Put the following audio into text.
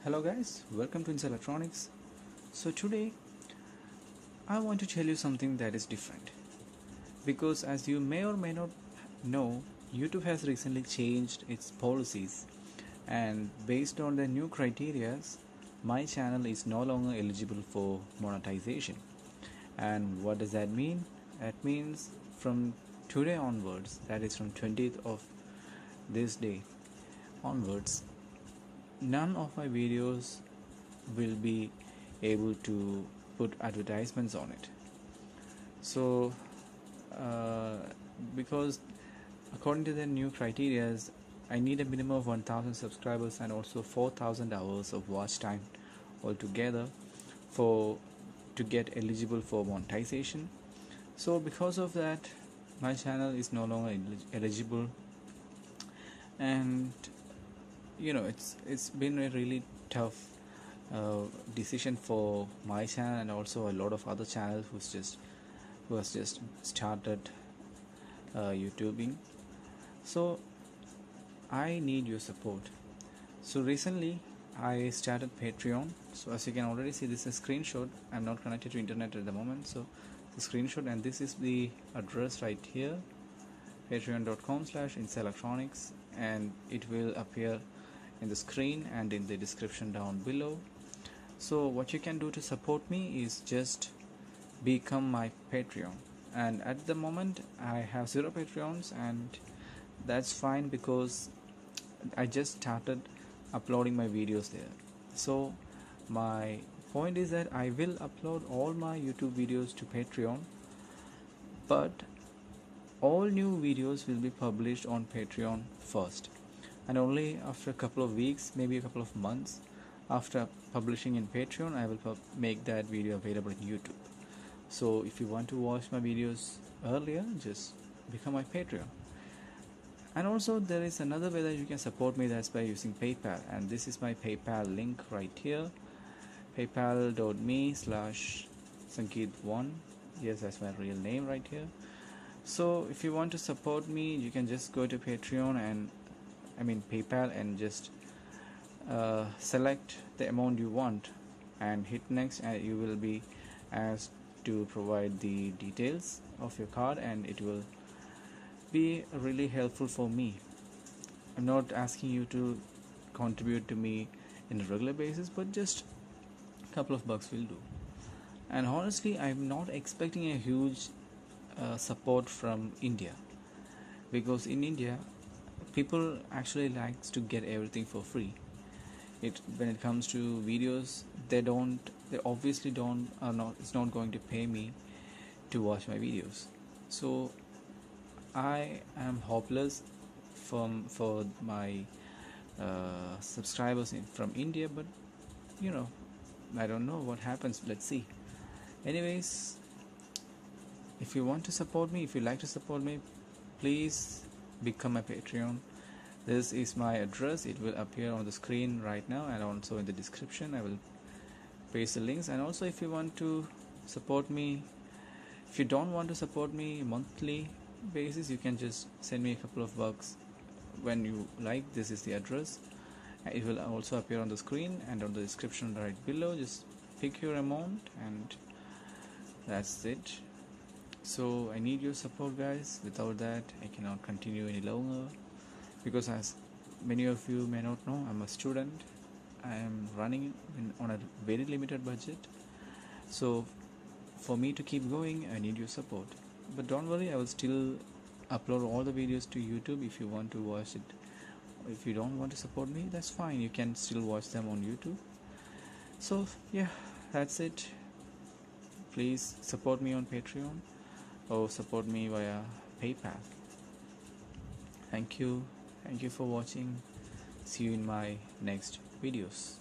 Hello guys, welcome to Inside Electronics. So today I want to tell you something that is different because as you may or may not know, YouTube has recently changed its policies, and based on the new criteria, my channel is no longer eligible for monetization. And what does that mean? That means from today onwards, that is from 20th of this day onwards, none of my videos will be able to put advertisements on it. So uh, because according to the new criteria, I need a minimum of 1000 subscribers and also 4000 hours of watch time altogether for to get eligible for monetization. So because of that, my channel is no longer eligible, and it's been a really tough decision for my channel and also a lot of other channels who has just started YouTubing. So I need your support. So recently I started Patreon. So as you can already see, this is a screenshot. I'm not connected to internet at the moment, so the screenshot, and this is the address right here, patreon.com/inselectronics, and it will appear in the screen and in the description down below. So what you can do to support me is just become my Patreon, and at the moment I have 0 Patreons, and that's fine because I just started uploading my videos there. So my point is that I will upload all my YouTube videos to Patreon, but all new videos will be published on Patreon first, and only after a couple of weeks, maybe a couple of months after publishing in Patreon, I will make that video available in YouTube. So if you want to watch my videos earlier, just become my Patreon. And also there is another way that you can support me, that's by using PayPal, and this is my PayPal link right here, paypal.me/Sankeet1. Yes, that's my real name right here. So if you want to support me, you can just go to Patreon and PayPal, and just select the amount you want and hit next, and you will be asked to provide the details of your card, and it will be really helpful for me. I'm not asking you to contribute to me in a regular basis, but just a couple of bucks will do. And honestly, I'm not expecting a huge support from India, because in India people actually likes to get everything for free. When it comes to videos, they obviously don't are not it's not going to pay me to watch my videos. So I am hopeless for my subscribers from India, but I don't know what happens. Let's see. Anyways, if you want to support me, if you like to support me, please become a Patreon. This is my address. It will appear on the screen right now, and also in the description I will paste the links. And also, if you want to support me, if you don't want to support me monthly basis, you can just send me a couple of bucks when you like. This is the address. It will also appear on the screen and on the description right below. Just pick your amount, and that's it. So I need your support, guys. Without that, I cannot continue any longer, because as many of you may not know, I'm a student. I am running on a very limited budget. So for me to keep going, I need your support. But don't worry, I will still upload all the videos to YouTube if you want to watch it. If you don't want to support me, that's fine. You can still watch them on YouTube. So yeah, that's it. Please support me on Patreon or support me via PayPal. Thank you for watching. See you in my next videos.